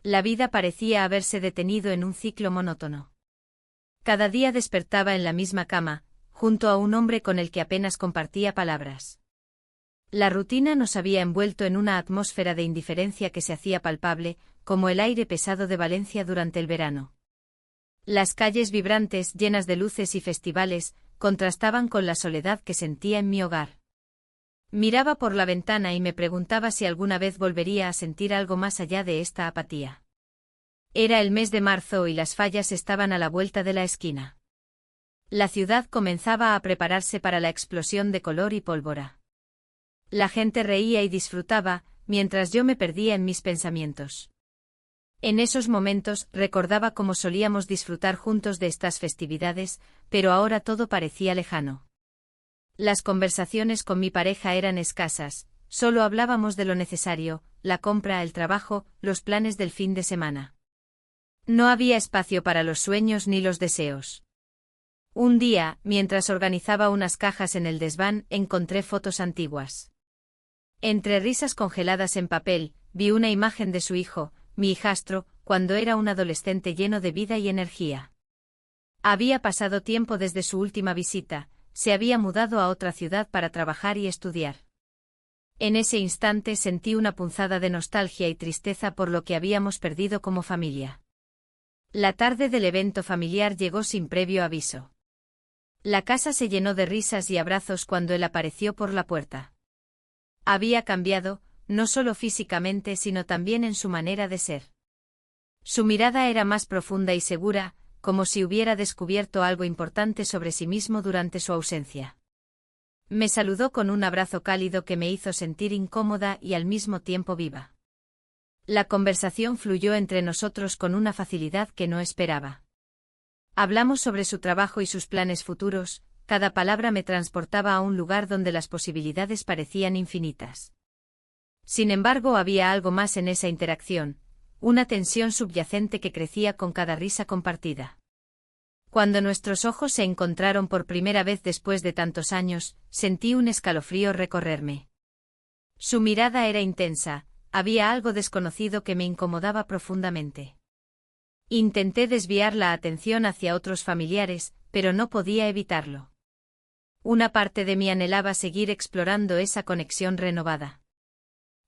La vida parecía haberse detenido en un ciclo monótono. Cada día despertaba en la misma cama, junto a un hombre con el que apenas compartía palabras. La rutina nos había envuelto en una atmósfera de indiferencia que se hacía palpable, como el aire pesado de Valencia durante el verano. Las calles vibrantes, llenas de luces y festivales, contrastaban con la soledad que sentía en mi hogar. Miraba por la ventana y me preguntaba si alguna vez volvería a sentir algo más allá de esta apatía. Era el mes de marzo y las fallas estaban a la vuelta de la esquina. La ciudad comenzaba a prepararse para la explosión de color y pólvora. La gente reía y disfrutaba, mientras yo me perdía en mis pensamientos. En esos momentos recordaba cómo solíamos disfrutar juntos de estas festividades, pero ahora todo parecía lejano. Las conversaciones con mi pareja eran escasas, solo hablábamos de lo necesario, la compra, el trabajo, los planes del fin de semana. No había espacio para los sueños ni los deseos. Un día, mientras organizaba unas cajas en el desván, encontré fotos antiguas. Entre risas congeladas en papel, vi una imagen de su hijo, mi hijastro, cuando era un adolescente lleno de vida y energía. Había pasado tiempo desde su última visita, se había mudado a otra ciudad para trabajar y estudiar. En ese instante sentí una punzada de nostalgia y tristeza por lo que habíamos perdido como familia. La tarde del evento familiar llegó sin previo aviso. La casa se llenó de risas y abrazos cuando él apareció por la puerta. Había cambiado, no solo físicamente sino también en su manera de ser. Su mirada era más profunda y segura, como si hubiera descubierto algo importante sobre sí mismo durante su ausencia. Me saludó con un abrazo cálido que me hizo sentir incómoda y al mismo tiempo viva. La conversación fluyó entre nosotros con una facilidad que no esperaba. Hablamos sobre su trabajo y sus planes futuros, cada palabra me transportaba a un lugar donde las posibilidades parecían infinitas. Sin embargo, había algo más en esa interacción, una tensión subyacente que crecía con cada risa compartida. Cuando nuestros ojos se encontraron por primera vez después de tantos años, sentí un escalofrío recorrerme. Su mirada era intensa, había algo desconocido que me incomodaba profundamente. Intenté desviar la atención hacia otros familiares, pero no podía evitarlo. Una parte de mí anhelaba seguir explorando esa conexión renovada.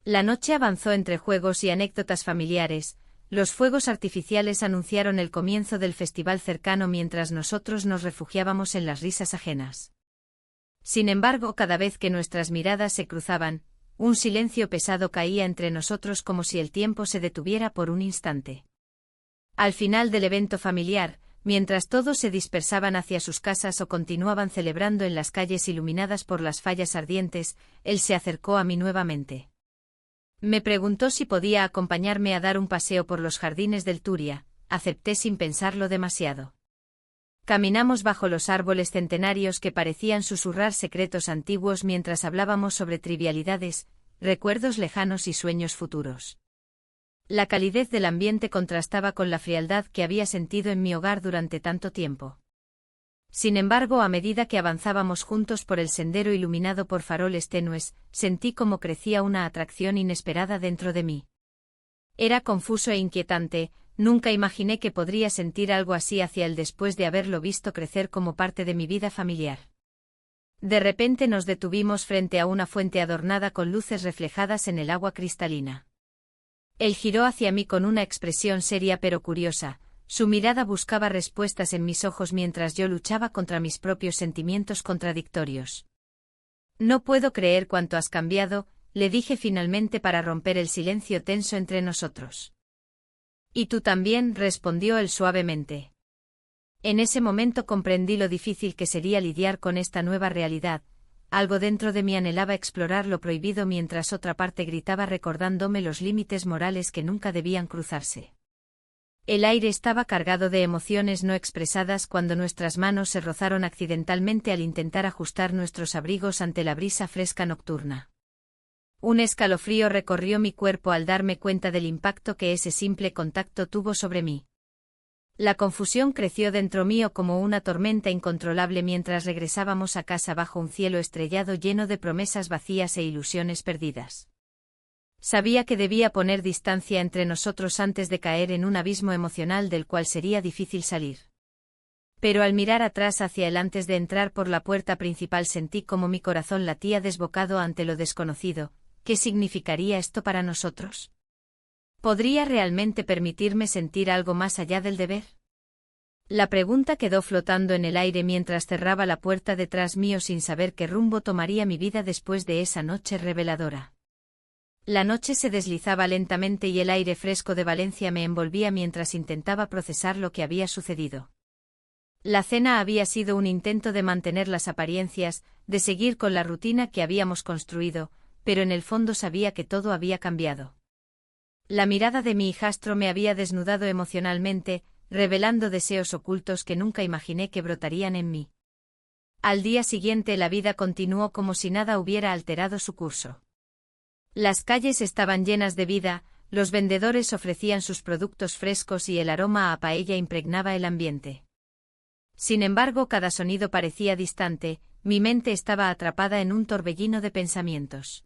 La noche avanzó entre juegos y anécdotas familiares, los fuegos artificiales anunciaron el comienzo del festival cercano mientras nosotros nos refugiábamos en las risas ajenas. Sin embargo, cada vez que nuestras miradas se cruzaban, un silencio pesado caía entre nosotros como si el tiempo se detuviera por un instante. Al final del evento familiar, mientras todos se dispersaban hacia sus casas o continuaban celebrando en las calles iluminadas por las fallas ardientes, él se acercó a mí nuevamente. Me preguntó si podía acompañarme a dar un paseo por los jardines del Turia, acepté sin pensarlo demasiado. Caminamos bajo los árboles centenarios que parecían susurrar secretos antiguos mientras hablábamos sobre trivialidades, recuerdos lejanos y sueños futuros. La calidez del ambiente contrastaba con la frialdad que había sentido en mi hogar durante tanto tiempo. Sin embargo, a medida que avanzábamos juntos por el sendero iluminado por faroles tenues, sentí cómo crecía una atracción inesperada dentro de mí. Era confuso e inquietante, nunca imaginé que podría sentir algo así hacia él después de haberlo visto crecer como parte de mi vida familiar. De repente nos detuvimos frente a una fuente adornada con luces reflejadas en el agua cristalina. Él giró hacia mí con una expresión seria pero curiosa. Su mirada buscaba respuestas en mis ojos mientras yo luchaba contra mis propios sentimientos contradictorios. No puedo creer cuánto has cambiado, le dije finalmente para romper el silencio tenso entre nosotros. Y tú también, respondió él suavemente. En ese momento comprendí lo difícil que sería lidiar con esta nueva realidad. Algo dentro de mí anhelaba explorar lo prohibido mientras otra parte gritaba recordándome los límites morales que nunca debían cruzarse. El aire estaba cargado de emociones no expresadas cuando nuestras manos se rozaron accidentalmente al intentar ajustar nuestros abrigos ante la brisa fresca nocturna. Un escalofrío recorrió mi cuerpo al darme cuenta del impacto que ese simple contacto tuvo sobre mí. La confusión creció dentro mío como una tormenta incontrolable mientras regresábamos a casa bajo un cielo estrellado lleno de promesas vacías e ilusiones perdidas. Sabía que debía poner distancia entre nosotros antes de caer en un abismo emocional del cual sería difícil salir. Pero al mirar atrás hacia él antes de entrar por la puerta principal sentí como mi corazón latía desbocado ante lo desconocido. ¿Qué significaría esto para nosotros? ¿Podría realmente permitirme sentir algo más allá del deber? La pregunta quedó flotando en el aire mientras cerraba la puerta detrás mío sin saber qué rumbo tomaría mi vida después de esa noche reveladora. La noche se deslizaba lentamente y el aire fresco de Valencia me envolvía mientras intentaba procesar lo que había sucedido. La cena había sido un intento de mantener las apariencias, de seguir con la rutina que habíamos construido, pero en el fondo sabía que todo había cambiado. La mirada de mi hijastro me había desnudado emocionalmente, revelando deseos ocultos que nunca imaginé que brotarían en mí. Al día siguiente la vida continuó como si nada hubiera alterado su curso. Las calles estaban llenas de vida, los vendedores ofrecían sus productos frescos y el aroma a paella impregnaba el ambiente. Sin embargo, cada sonido parecía distante, mi mente estaba atrapada en un torbellino de pensamientos.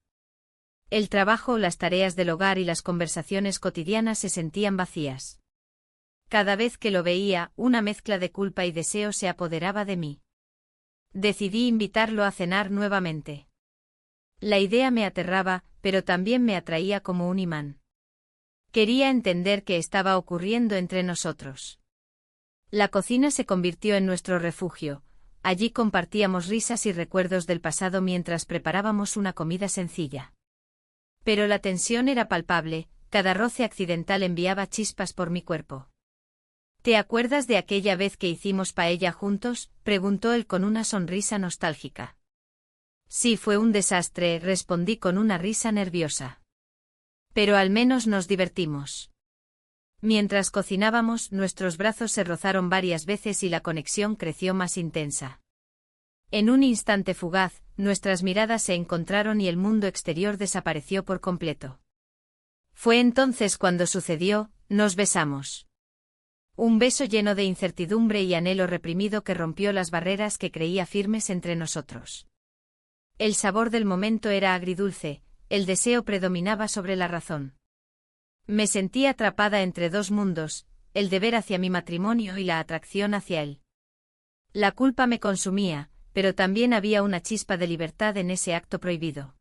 El trabajo, las tareas del hogar y las conversaciones cotidianas se sentían vacías. Cada vez que lo veía, una mezcla de culpa y deseo se apoderaba de mí. Decidí invitarlo a cenar nuevamente. La idea me aterraba, pero también me atraía como un imán. Quería entender qué estaba ocurriendo entre nosotros. La cocina se convirtió en nuestro refugio. Allí compartíamos risas y recuerdos del pasado mientras preparábamos una comida sencilla. Pero la tensión era palpable, cada roce accidental enviaba chispas por mi cuerpo. ¿Te acuerdas de aquella vez que hicimos paella juntos?, preguntó él con una sonrisa nostálgica. Sí, fue un desastre, respondí con una risa nerviosa. Pero al menos nos divertimos. Mientras cocinábamos, nuestros brazos se rozaron varias veces y la conexión creció más intensa. En un instante fugaz, nuestras miradas se encontraron y el mundo exterior desapareció por completo. Fue entonces cuando sucedió, nos besamos. Un beso lleno de incertidumbre y anhelo reprimido que rompió las barreras que creía firmes entre nosotros. El sabor del momento era agridulce, el deseo predominaba sobre la razón. Me sentí atrapada entre dos mundos, el deber hacia mi matrimonio y la atracción hacia él. La culpa me consumía, pero también había una chispa de libertad en ese acto prohibido.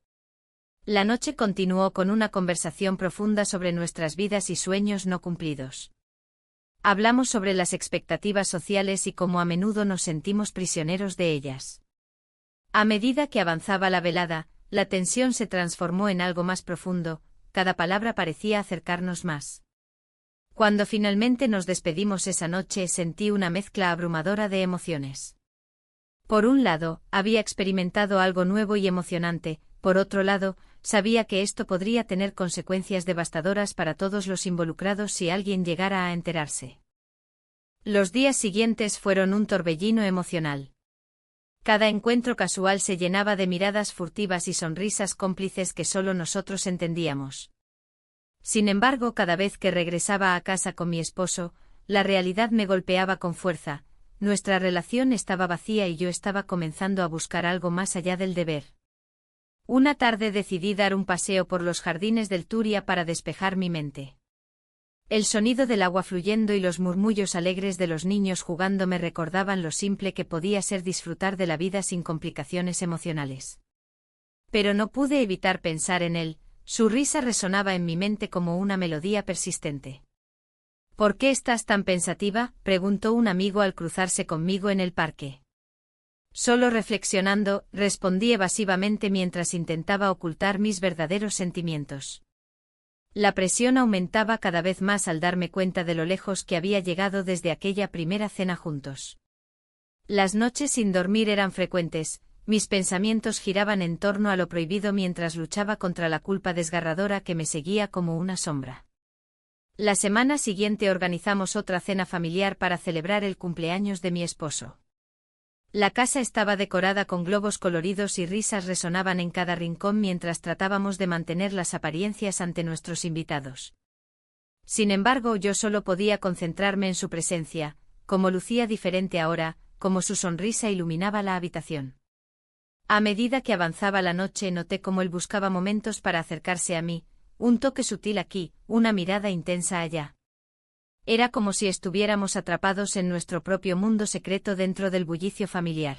La noche continuó con una conversación profunda sobre nuestras vidas y sueños no cumplidos. Hablamos sobre las expectativas sociales y cómo a menudo nos sentimos prisioneros de ellas. A medida que avanzaba la velada, la tensión se transformó en algo más profundo, cada palabra parecía acercarnos más. Cuando finalmente nos despedimos esa noche sentí una mezcla abrumadora de emociones. Por un lado, había experimentado algo nuevo y emocionante, por otro lado, sabía que esto podría tener consecuencias devastadoras para todos los involucrados si alguien llegara a enterarse. Los días siguientes fueron un torbellino emocional. Cada encuentro casual se llenaba de miradas furtivas y sonrisas cómplices que solo nosotros entendíamos. Sin embargo, cada vez que regresaba a casa con mi esposo, la realidad me golpeaba con fuerza. Nuestra relación estaba vacía y yo estaba comenzando a buscar algo más allá del deber. Una tarde decidí dar un paseo por los jardines del Turia para despejar mi mente. El sonido del agua fluyendo y los murmullos alegres de los niños jugando me recordaban lo simple que podía ser disfrutar de la vida sin complicaciones emocionales. Pero no pude evitar pensar en él, su risa resonaba en mi mente como una melodía persistente. ¿Por qué estás tan pensativa?, preguntó un amigo al cruzarse conmigo en el parque. Solo reflexionando, respondí evasivamente mientras intentaba ocultar mis verdaderos sentimientos. La presión aumentaba cada vez más al darme cuenta de lo lejos que había llegado desde aquella primera cena juntos. Las noches sin dormir eran frecuentes, mis pensamientos giraban en torno a lo prohibido mientras luchaba contra la culpa desgarradora que me seguía como una sombra. La semana siguiente organizamos otra cena familiar para celebrar el cumpleaños de mi esposo. La casa estaba decorada con globos coloridos y risas resonaban en cada rincón mientras tratábamos de mantener las apariencias ante nuestros invitados. Sin embargo, yo solo podía concentrarme en su presencia, cómo lucía diferente ahora, cómo su sonrisa iluminaba la habitación. A medida que avanzaba la noche noté cómo él buscaba momentos para acercarse a mí, un toque sutil aquí, una mirada intensa allá. Era como si estuviéramos atrapados en nuestro propio mundo secreto dentro del bullicio familiar.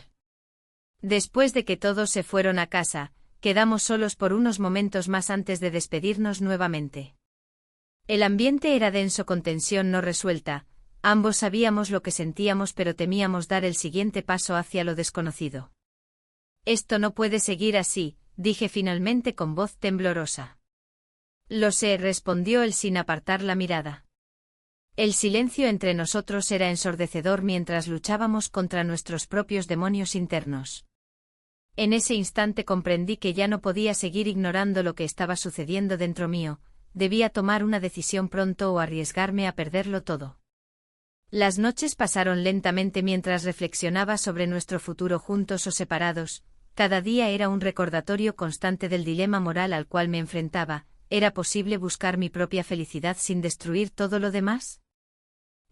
Después de que todos se fueron a casa, quedamos solos por unos momentos más antes de despedirnos nuevamente. El ambiente era denso con tensión no resuelta, ambos sabíamos lo que sentíamos pero temíamos dar el siguiente paso hacia lo desconocido. Esto no puede seguir así, dije finalmente con voz temblorosa. Lo sé, respondió él sin apartar la mirada. El silencio entre nosotros era ensordecedor mientras luchábamos contra nuestros propios demonios internos. En ese instante comprendí que ya no podía seguir ignorando lo que estaba sucediendo dentro mío, debía tomar una decisión pronto o arriesgarme a perderlo todo. Las noches pasaron lentamente mientras reflexionaba sobre nuestro futuro juntos o separados, cada día era un recordatorio constante del dilema moral al cual me enfrentaba. ¿Era posible buscar mi propia felicidad sin destruir todo lo demás?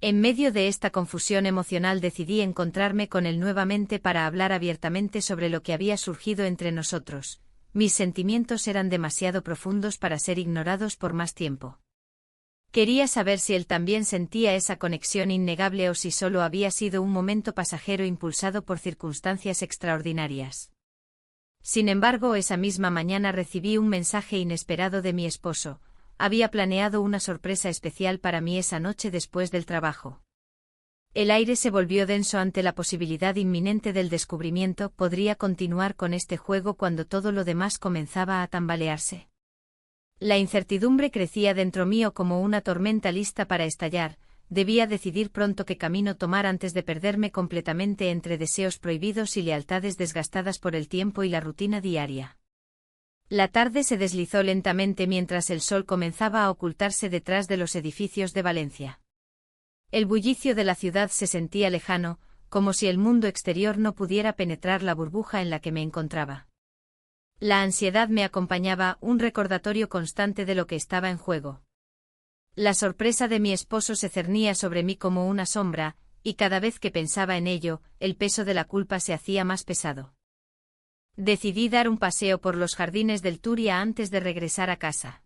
En medio de esta confusión emocional decidí encontrarme con él nuevamente para hablar abiertamente sobre lo que había surgido entre nosotros. Mis sentimientos eran demasiado profundos para ser ignorados por más tiempo. Quería saber si él también sentía esa conexión innegable o si solo había sido un momento pasajero impulsado por circunstancias extraordinarias. Sin embargo, esa misma mañana recibí un mensaje inesperado de mi esposo. Había planeado una sorpresa especial para mí esa noche después del trabajo. El aire se volvió denso ante la posibilidad inminente del descubrimiento. ¿Podría continuar con este juego cuando todo lo demás comenzaba a tambalearse? La incertidumbre crecía dentro mío como una tormenta lista para estallar. Debía decidir pronto qué camino tomar antes de perderme completamente entre deseos prohibidos y lealtades desgastadas por el tiempo y la rutina diaria. La tarde se deslizó lentamente mientras el sol comenzaba a ocultarse detrás de los edificios de Valencia. El bullicio de la ciudad se sentía lejano, como si el mundo exterior no pudiera penetrar la burbuja en la que me encontraba. La ansiedad me acompañaba, un recordatorio constante de lo que estaba en juego. La sorpresa de mi esposo se cernía sobre mí como una sombra, y cada vez que pensaba en ello, el peso de la culpa se hacía más pesado. Decidí dar un paseo por los jardines del Turia antes de regresar a casa.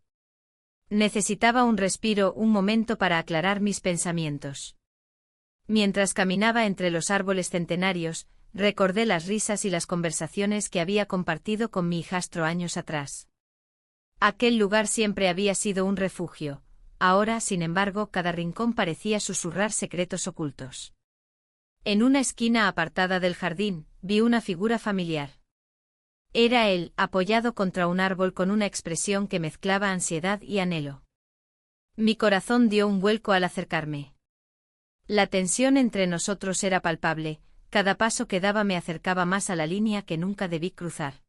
Necesitaba un respiro, un momento para aclarar mis pensamientos. Mientras caminaba entre los árboles centenarios, recordé las risas y las conversaciones que había compartido con mi hijastro años atrás. Aquel lugar siempre había sido un refugio. Ahora, sin embargo, cada rincón parecía susurrar secretos ocultos. En una esquina apartada del jardín, vi una figura familiar. Era él, apoyado contra un árbol con una expresión que mezclaba ansiedad y anhelo. Mi corazón dio un vuelco al acercarme. La tensión entre nosotros era palpable, cada paso que daba me acercaba más a la línea que nunca debí cruzar.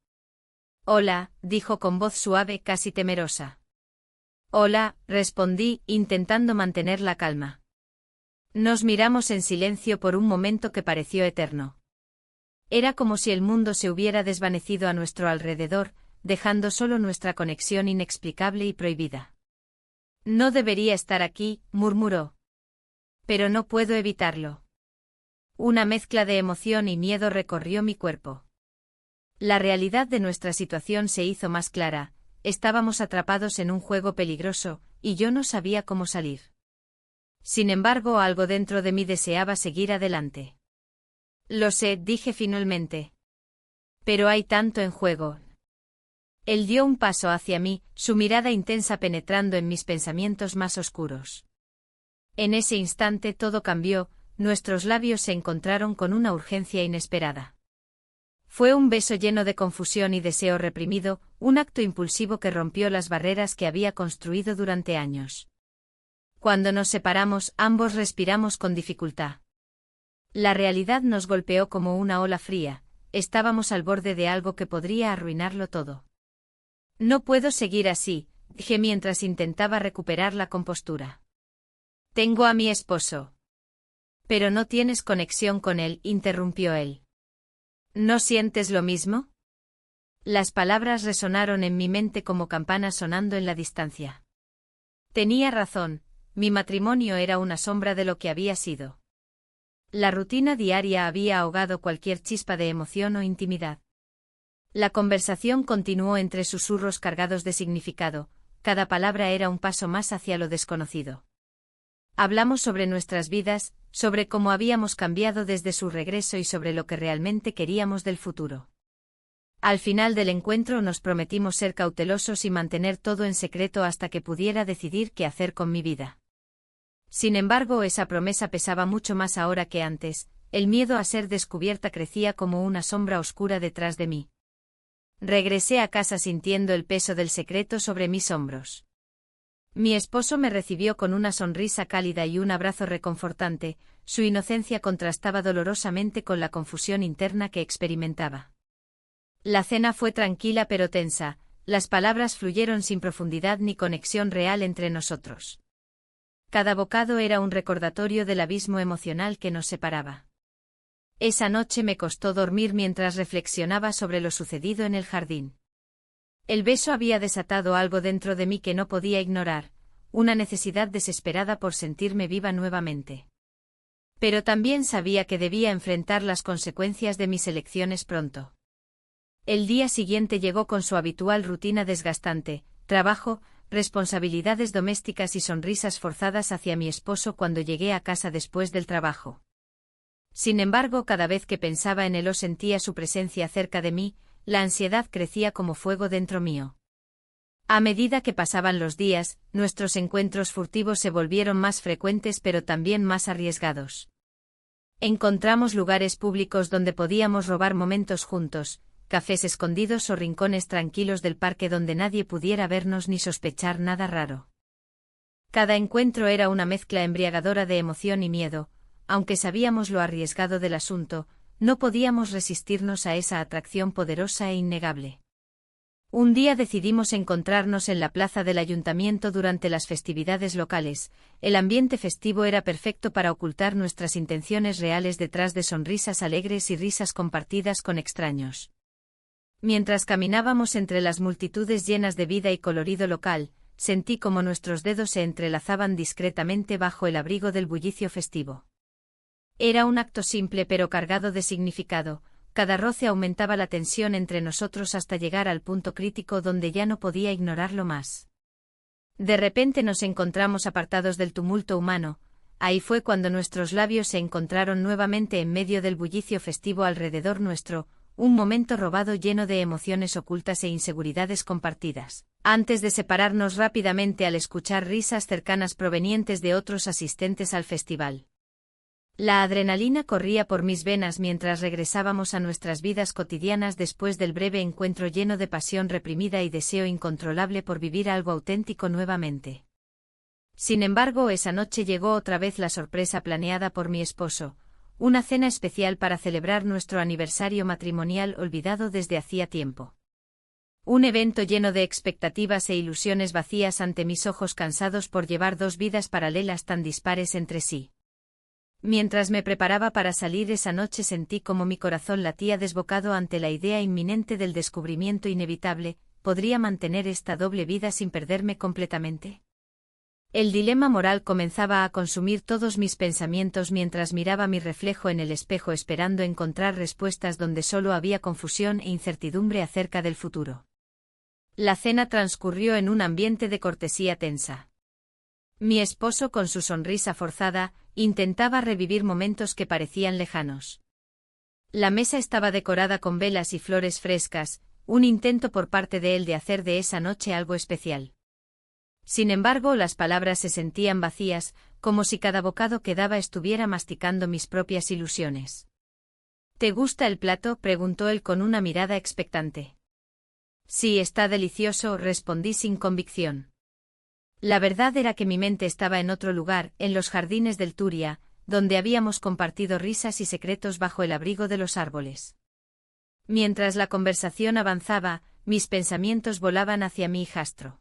«Hola», dijo con voz suave, casi temerosa. «Hola», respondí, intentando mantener la calma. Nos miramos en silencio por un momento que pareció eterno. Era como si el mundo se hubiera desvanecido a nuestro alrededor, dejando solo nuestra conexión inexplicable y prohibida. «No debería estar aquí», murmuró. «Pero no puedo evitarlo». Una mezcla de emoción y miedo recorrió mi cuerpo. La realidad de nuestra situación se hizo más clara. Estábamos atrapados en un juego peligroso, y yo no sabía cómo salir. Sin embargo, algo dentro de mí deseaba seguir adelante. «Lo sé», dije finalmente. «Pero hay tanto en juego». Él dio un paso hacia mí, su mirada intensa penetrando en mis pensamientos más oscuros. En ese instante todo cambió, nuestros labios se encontraron con una urgencia inesperada. Fue un beso lleno de confusión y deseo reprimido, un acto impulsivo que rompió las barreras que había construido durante años. Cuando nos separamos, ambos respiramos con dificultad. La realidad nos golpeó como una ola fría, estábamos al borde de algo que podría arruinarlo todo. «No puedo seguir así», dije mientras intentaba recuperar la compostura. «Tengo a mi esposo». «Pero no tienes conexión con él», interrumpió él. «¿No sientes lo mismo?» Las palabras resonaron en mi mente como campanas sonando en la distancia. Tenía razón, mi matrimonio era una sombra de lo que había sido. La rutina diaria había ahogado cualquier chispa de emoción o intimidad. La conversación continuó entre susurros cargados de significado. cada palabra era un paso más hacia lo desconocido. Hablamos sobre nuestras vidas, sobre cómo habíamos cambiado desde su regreso y sobre lo que realmente queríamos del futuro. Al final del encuentro nos prometimos ser cautelosos y mantener todo en secreto hasta que pudiera decidir qué hacer con mi vida. Sin embargo, esa promesa pesaba mucho más ahora que antes, el miedo a ser descubierta crecía como una sombra oscura detrás de mí. Regresé a casa sintiendo el peso del secreto sobre mis hombros. Mi esposo me recibió con una sonrisa cálida y un abrazo reconfortante, su inocencia contrastaba dolorosamente con la confusión interna que experimentaba. La cena fue tranquila pero tensa, las palabras fluyeron sin profundidad ni conexión real entre nosotros. Cada bocado era un recordatorio del abismo emocional que nos separaba. Esa noche me costó dormir mientras reflexionaba sobre lo sucedido en el jardín. El beso había desatado algo dentro de mí que no podía ignorar, una necesidad desesperada por sentirme viva nuevamente. Pero también sabía que debía enfrentar las consecuencias de mis elecciones pronto. El día siguiente llegó con su habitual rutina desgastante, trabajo, responsabilidades domésticas y sonrisas forzadas hacia mi esposo cuando llegué a casa después del trabajo. Sin embargo, cada vez que pensaba en él o sentía su presencia cerca de mí, la ansiedad crecía como fuego dentro mío. A medida que pasaban los días, nuestros encuentros furtivos se volvieron más frecuentes pero también más arriesgados. Encontramos lugares públicos donde podíamos robar momentos juntos, cafés escondidos o rincones tranquilos del parque donde nadie pudiera vernos ni sospechar nada raro. Cada encuentro era una mezcla embriagadora de emoción y miedo, aunque sabíamos lo arriesgado del asunto, no podíamos resistirnos a esa atracción poderosa e innegable. Un día decidimos encontrarnos en la plaza del ayuntamiento durante las festividades locales, el ambiente festivo era perfecto para ocultar nuestras intenciones reales detrás de sonrisas alegres y risas compartidas con extraños. Mientras caminábamos entre las multitudes llenas de vida y colorido local, sentí como nuestros dedos se entrelazaban discretamente bajo el abrigo del bullicio festivo. Era un acto simple pero cargado de significado, cada roce aumentaba la tensión entre nosotros hasta llegar al punto crítico donde ya no podía ignorarlo más. De repente nos encontramos apartados del tumulto humano, ahí fue cuando nuestros labios se encontraron nuevamente en medio del bullicio festivo alrededor nuestro, un momento robado lleno de emociones ocultas e inseguridades compartidas, antes de separarnos rápidamente al escuchar risas cercanas provenientes de otros asistentes al festival. La adrenalina corría por mis venas mientras regresábamos a nuestras vidas cotidianas después del breve encuentro lleno de pasión reprimida y deseo incontrolable por vivir algo auténtico nuevamente. Sin embargo, esa noche llegó otra vez la sorpresa planeada por mi esposo, una cena especial para celebrar nuestro aniversario matrimonial olvidado desde hacía tiempo. Un evento lleno de expectativas e ilusiones vacías ante mis ojos cansados por llevar dos vidas paralelas tan dispares entre sí. Mientras me preparaba para salir esa noche sentí como mi corazón latía desbocado ante la idea inminente del descubrimiento inevitable, ¿podría mantener esta doble vida sin perderme completamente? El dilema moral comenzaba a consumir todos mis pensamientos mientras miraba mi reflejo en el espejo esperando encontrar respuestas donde solo había confusión e incertidumbre acerca del futuro. La cena transcurrió en un ambiente de cortesía tensa. Mi esposo, con su sonrisa forzada, intentaba revivir momentos que parecían lejanos. La mesa estaba decorada con velas y flores frescas, un intento por parte de él de hacer de esa noche algo especial. Sin embargo, las palabras se sentían vacías, como si cada bocado que daba estuviera masticando mis propias ilusiones. ¿Te gusta el plato?, preguntó él con una mirada expectante. Sí, está delicioso, respondí sin convicción. La verdad era que mi mente estaba en otro lugar, en los jardines del Turia, donde habíamos compartido risas y secretos bajo el abrigo de los árboles. Mientras la conversación avanzaba, mis pensamientos volaban hacia mi hijastro.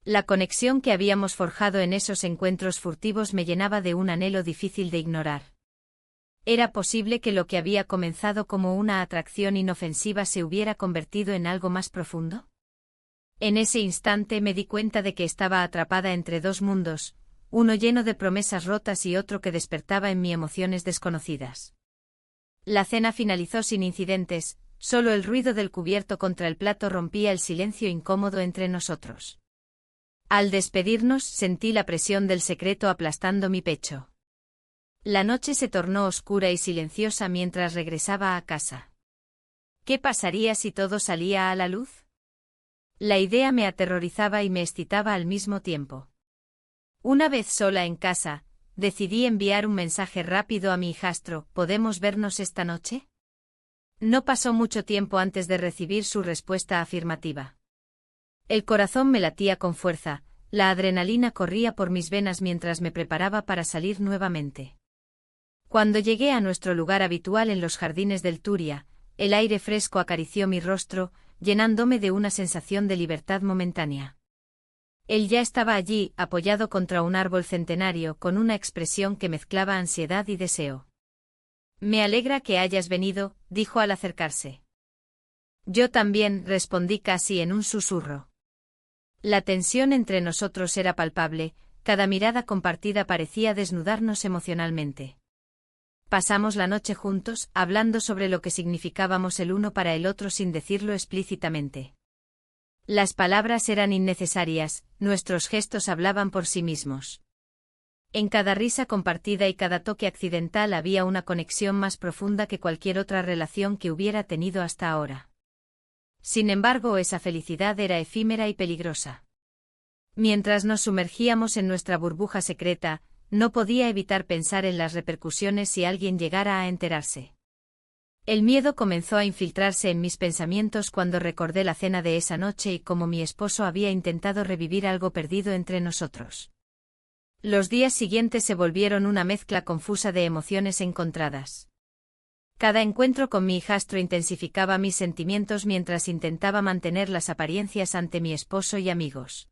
La conexión que habíamos forjado en esos encuentros furtivos me llenaba de un anhelo difícil de ignorar. ¿Era posible que lo que había comenzado como una atracción inofensiva se hubiera convertido en algo más profundo? En ese instante me di cuenta de que estaba atrapada entre dos mundos, uno lleno de promesas rotas y otro que despertaba en mí emociones desconocidas. La cena finalizó sin incidentes, solo el ruido del cubierto contra el plato rompía el silencio incómodo entre nosotros. Al despedirnos sentí la presión del secreto aplastando mi pecho. La noche se tornó oscura y silenciosa mientras regresaba a casa. ¿Qué pasaría si todo salía a la luz? La idea me aterrorizaba y me excitaba al mismo tiempo. Una vez sola en casa, decidí enviar un mensaje rápido a mi hijastro: ¿podemos vernos esta noche? No pasó mucho tiempo antes de recibir su respuesta afirmativa. El corazón me latía con fuerza, la adrenalina corría por mis venas mientras me preparaba para salir nuevamente. Cuando llegué a nuestro lugar habitual en los jardines del Turia, el aire fresco acarició mi rostro, llenándome de una sensación de libertad momentánea. Él ya estaba allí, apoyado contra un árbol centenario, con una expresión que mezclaba ansiedad y deseo. «Me alegra que hayas venido», dijo al acercarse. Yo también, respondí casi en un susurro. La tensión entre nosotros era palpable, cada mirada compartida parecía desnudarnos emocionalmente. Pasamos la noche juntos, hablando sobre lo que significábamos el uno para el otro sin decirlo explícitamente. Las palabras eran innecesarias, nuestros gestos hablaban por sí mismos. En cada risa compartida y cada toque accidental había una conexión más profunda que cualquier otra relación que hubiera tenido hasta ahora. Sin embargo, esa felicidad era efímera y peligrosa. Mientras nos sumergíamos en nuestra burbuja secreta, no podía evitar pensar en las repercusiones si alguien llegara a enterarse. El miedo comenzó a infiltrarse en mis pensamientos cuando recordé la cena de esa noche y cómo mi esposo había intentado revivir algo perdido entre nosotros. Los días siguientes se volvieron una mezcla confusa de emociones encontradas. Cada encuentro con mi hijastro intensificaba mis sentimientos mientras intentaba mantener las apariencias ante mi esposo y amigos.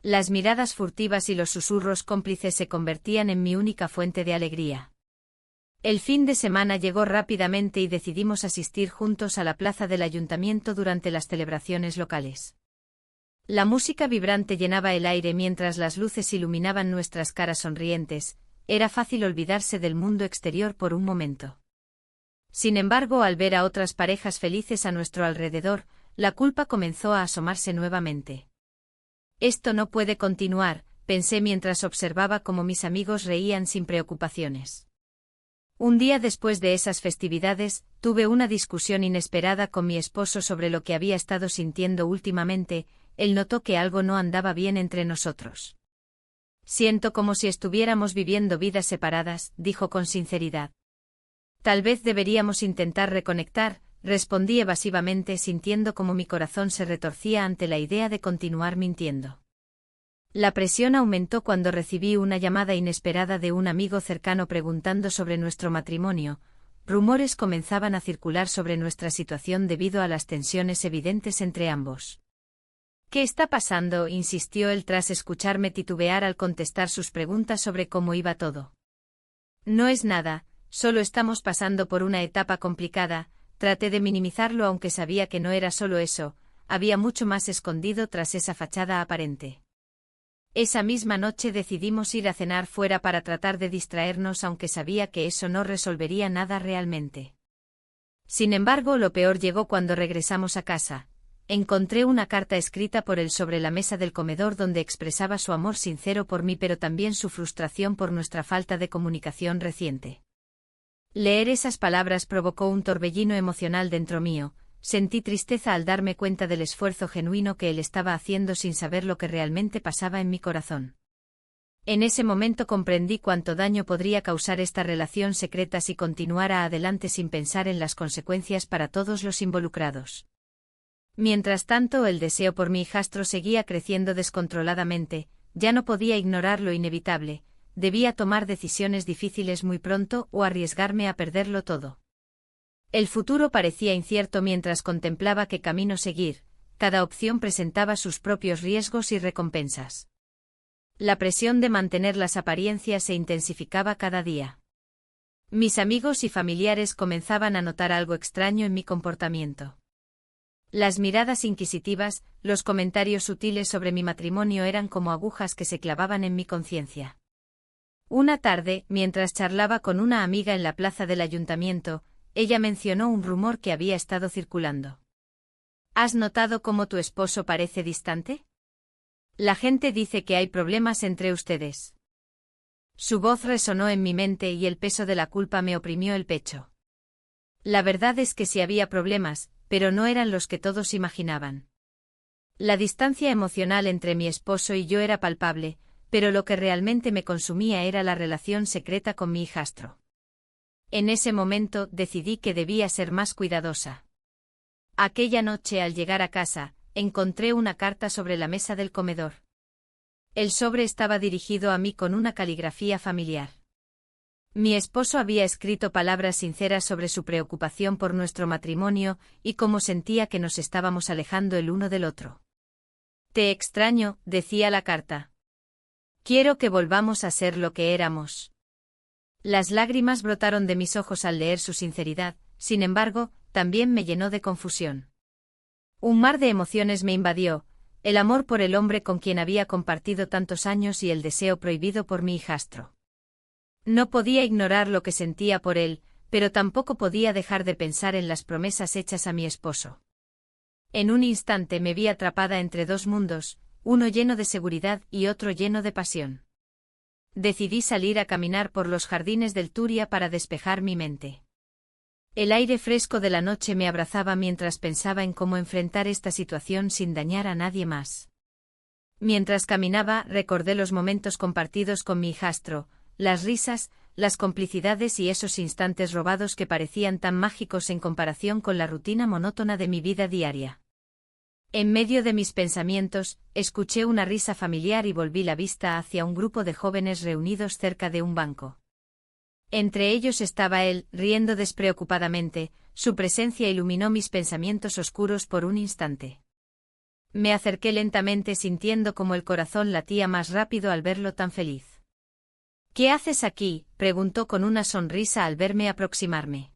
Las miradas furtivas y los susurros cómplices se convertían en mi única fuente de alegría. El fin de semana llegó rápidamente y decidimos asistir juntos a la plaza del ayuntamiento durante las celebraciones locales. La música vibrante llenaba el aire mientras las luces iluminaban nuestras caras sonrientes, era fácil olvidarse del mundo exterior por un momento. Sin embargo, al ver a otras parejas felices a nuestro alrededor, la culpa comenzó a asomarse nuevamente. Esto no puede continuar, pensé mientras observaba cómo mis amigos reían sin preocupaciones. Un día después de esas festividades, tuve una discusión inesperada con mi esposo sobre lo que había estado sintiendo últimamente. Él notó que algo no andaba bien entre nosotros. Siento como si estuviéramos viviendo vidas separadas, dijo con sinceridad. Tal vez deberíamos intentar reconectar, respondí evasivamente sintiendo como mi corazón se retorcía ante la idea de continuar mintiendo. La presión aumentó cuando recibí una llamada inesperada de un amigo cercano preguntando sobre nuestro matrimonio. Rumores comenzaban a circular sobre nuestra situación debido a las tensiones evidentes entre ambos. ¿Qué está pasando?, insistió él tras escucharme titubear al contestar sus preguntas sobre cómo iba todo. No es nada, solo estamos pasando por una etapa complicada. Traté de minimizarlo aunque sabía que no era solo eso, había mucho más escondido tras esa fachada aparente. Esa misma noche decidimos ir a cenar fuera para tratar de distraernos aunque sabía que eso no resolvería nada realmente. Sin embargo, lo peor llegó cuando regresamos a casa. Encontré una carta escrita por él sobre la mesa del comedor donde expresaba su amor sincero por mí pero también su frustración por nuestra falta de comunicación reciente. Leer esas palabras provocó un torbellino emocional dentro mío, sentí tristeza al darme cuenta del esfuerzo genuino que él estaba haciendo sin saber lo que realmente pasaba en mi corazón. En ese momento comprendí cuánto daño podría causar esta relación secreta si continuara adelante sin pensar en las consecuencias para todos los involucrados. Mientras tanto, el deseo por mi hijastro seguía creciendo descontroladamente, ya no podía ignorar lo inevitable. Debía tomar decisiones difíciles muy pronto o arriesgarme a perderlo todo. El futuro parecía incierto mientras contemplaba qué camino seguir, cada opción presentaba sus propios riesgos y recompensas. La presión de mantener las apariencias se intensificaba cada día. Mis amigos y familiares comenzaban a notar algo extraño en mi comportamiento. Las miradas inquisitivas, los comentarios sutiles sobre mi matrimonio eran como agujas que se clavaban en mi conciencia. Una tarde, mientras charlaba con una amiga en la plaza del ayuntamiento, ella mencionó un rumor que había estado circulando. ¿Has notado cómo tu esposo parece distante? La gente dice que hay problemas entre ustedes. Su voz resonó en mi mente y el peso de la culpa me oprimió el pecho. La verdad es que sí había problemas, pero no eran los que todos imaginaban. La distancia emocional entre mi esposo y yo era palpable, pero lo que realmente me consumía era la relación secreta con mi hijastro. En ese momento decidí que debía ser más cuidadosa. Aquella noche al llegar a casa, encontré una carta sobre la mesa del comedor. El sobre estaba dirigido a mí con una caligrafía familiar. Mi esposo había escrito palabras sinceras sobre su preocupación por nuestro matrimonio y cómo sentía que nos estábamos alejando el uno del otro. Te extraño, decía la carta. Quiero que volvamos a ser lo que éramos. Las lágrimas brotaron de mis ojos al leer su sinceridad, sin embargo, también me llenó de confusión. Un mar de emociones me invadió, el amor por el hombre con quien había compartido tantos años y el deseo prohibido por mi hijastro. No podía ignorar lo que sentía por él, pero tampoco podía dejar de pensar en las promesas hechas a mi esposo. En un instante me vi atrapada entre dos mundos, uno lleno de seguridad y otro lleno de pasión. Decidí salir a caminar por los jardines del Turia para despejar mi mente. El aire fresco de la noche me abrazaba mientras pensaba en cómo enfrentar esta situación sin dañar a nadie más. Mientras caminaba, recordé los momentos compartidos con mi hijastro, las risas, las complicidades y esos instantes robados que parecían tan mágicos en comparación con la rutina monótona de mi vida diaria. En medio de mis pensamientos, escuché una risa familiar y volví la vista hacia un grupo de jóvenes reunidos cerca de un banco. Entre ellos estaba él, riendo despreocupadamente, su presencia iluminó mis pensamientos oscuros por un instante. Me acerqué lentamente sintiendo como el corazón latía más rápido al verlo tan feliz. ¿Qué haces aquí?, preguntó con una sonrisa al verme aproximarme.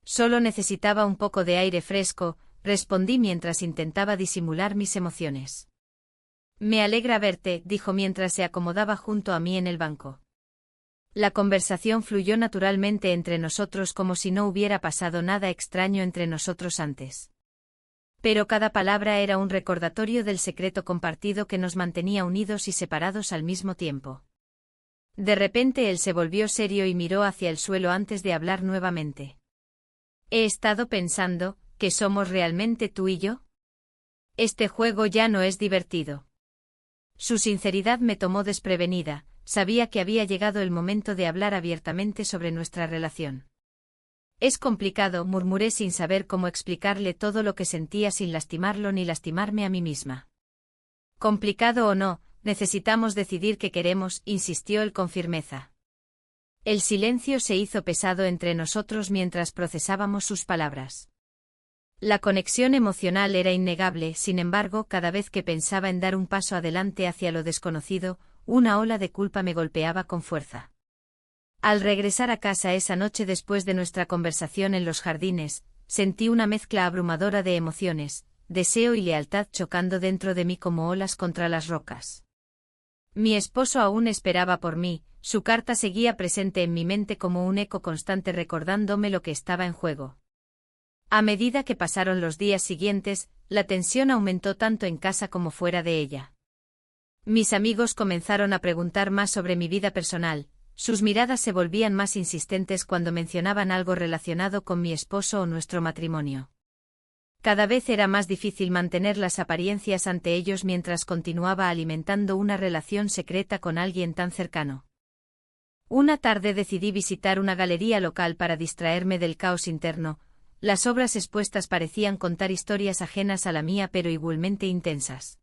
Solo necesitaba un poco de aire fresco, respondí mientras intentaba disimular mis emociones. Me alegra verte, dijo mientras se acomodaba junto a mí en el banco. La conversación fluyó naturalmente entre nosotros como si no hubiera pasado nada extraño entre nosotros antes. Pero cada palabra era un recordatorio del secreto compartido que nos mantenía unidos y separados al mismo tiempo. De repente él se volvió serio y miró hacia el suelo antes de hablar nuevamente. He estado pensando, ¿que somos realmente tú y yo? Este juego ya no es divertido. Su sinceridad me tomó desprevenida, sabía que había llegado el momento de hablar abiertamente sobre nuestra relación. Es complicado, murmuré sin saber cómo explicarle todo lo que sentía sin lastimarlo ni lastimarme a mí misma. Complicado o no, necesitamos decidir qué queremos, insistió él con firmeza. El silencio se hizo pesado entre nosotros mientras procesábamos sus palabras. La conexión emocional era innegable, sin embargo, cada vez que pensaba en dar un paso adelante hacia lo desconocido, una ola de culpa me golpeaba con fuerza. Al regresar a casa esa noche después de nuestra conversación en los jardines, sentí una mezcla abrumadora de emociones, deseo y lealtad chocando dentro de mí como olas contra las rocas. Mi esposo aún esperaba por mí, su carta seguía presente en mi mente como un eco constante recordándome lo que estaba en juego. A medida que pasaron los días siguientes, la tensión aumentó tanto en casa como fuera de ella. Mis amigos comenzaron a preguntar más sobre mi vida personal, sus miradas se volvían más insistentes cuando mencionaban algo relacionado con mi esposo o nuestro matrimonio. Cada vez era más difícil mantener las apariencias ante ellos mientras continuaba alimentando una relación secreta con alguien tan cercano. Una tarde decidí visitar una galería local para distraerme del caos interno. Las obras expuestas parecían contar historias ajenas a la mía pero igualmente intensas.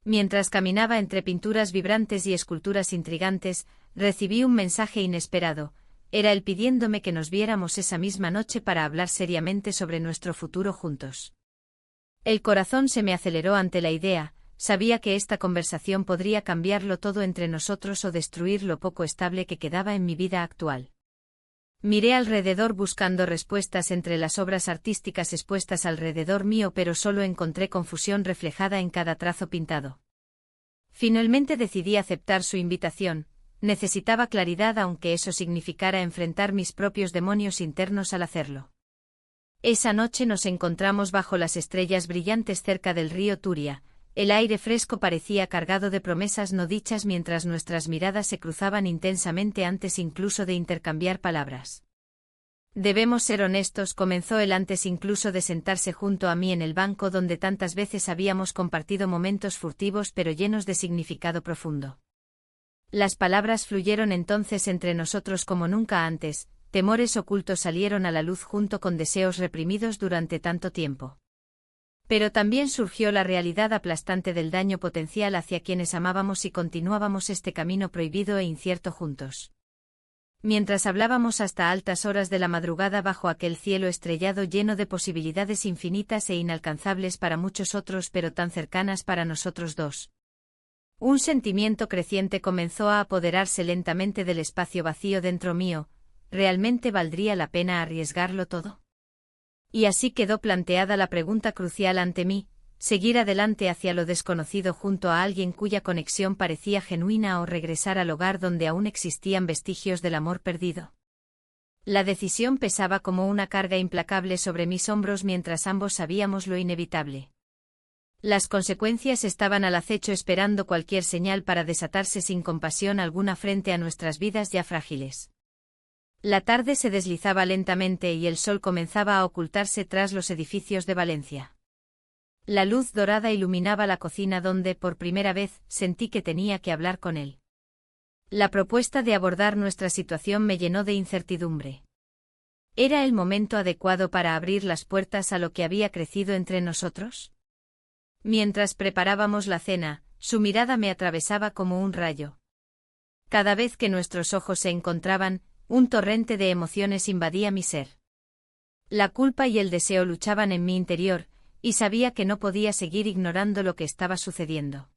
Mientras caminaba entre pinturas vibrantes y esculturas intrigantes, recibí un mensaje inesperado. Era él pidiéndome que nos viéramos esa misma noche para hablar seriamente sobre nuestro futuro juntos. El corazón se me aceleró ante la idea, sabía que esta conversación podría cambiarlo todo entre nosotros o destruir lo poco estable que quedaba en mi vida actual. Miré alrededor buscando respuestas entre las obras artísticas expuestas alrededor mío, pero solo encontré confusión reflejada en cada trazo pintado. Finalmente decidí aceptar su invitación. Necesitaba claridad aunque eso significara enfrentar mis propios demonios internos al hacerlo. Esa noche nos encontramos bajo las estrellas brillantes cerca del río Turia, El aire fresco parecía cargado de promesas no dichas mientras nuestras miradas se cruzaban intensamente antes incluso de intercambiar palabras. Debemos ser honestos, comenzó él antes incluso de sentarse junto a mí en el banco donde tantas veces habíamos compartido momentos furtivos pero llenos de significado profundo. Las palabras fluyeron entonces entre nosotros como nunca antes, temores ocultos salieron a la luz junto con deseos reprimidos durante tanto tiempo. Pero también surgió la realidad aplastante del daño potencial hacia quienes amábamos y continuábamos este camino prohibido e incierto juntos. Mientras hablábamos hasta altas horas de la madrugada bajo aquel cielo estrellado lleno de posibilidades infinitas e inalcanzables para muchos otros pero tan cercanas para nosotros dos. Un sentimiento creciente comenzó a apoderarse lentamente del espacio vacío dentro mío. ¿Realmente valdría la pena arriesgarlo todo? Y así quedó planteada la pregunta crucial ante mí: seguir adelante hacia lo desconocido junto a alguien cuya conexión parecía genuina o regresar al hogar donde aún existían vestigios del amor perdido. La decisión pesaba como una carga implacable sobre mis hombros mientras ambos sabíamos lo inevitable. Las consecuencias estaban al acecho esperando cualquier señal para desatarse sin compasión alguna frente a nuestras vidas ya frágiles. La tarde se deslizaba lentamente y el sol comenzaba a ocultarse tras los edificios de Valencia. La luz dorada iluminaba la cocina donde, por primera vez, sentí que tenía que hablar con él. La propuesta de abordar nuestra situación me llenó de incertidumbre. ¿Era el momento adecuado para abrir las puertas a lo que había crecido entre nosotros? Mientras preparábamos la cena, su mirada me atravesaba como un rayo. Cada vez que nuestros ojos se encontraban, un torrente de emociones invadía mi ser. La culpa y el deseo luchaban en mi interior, y sabía que no podía seguir ignorando lo que estaba sucediendo.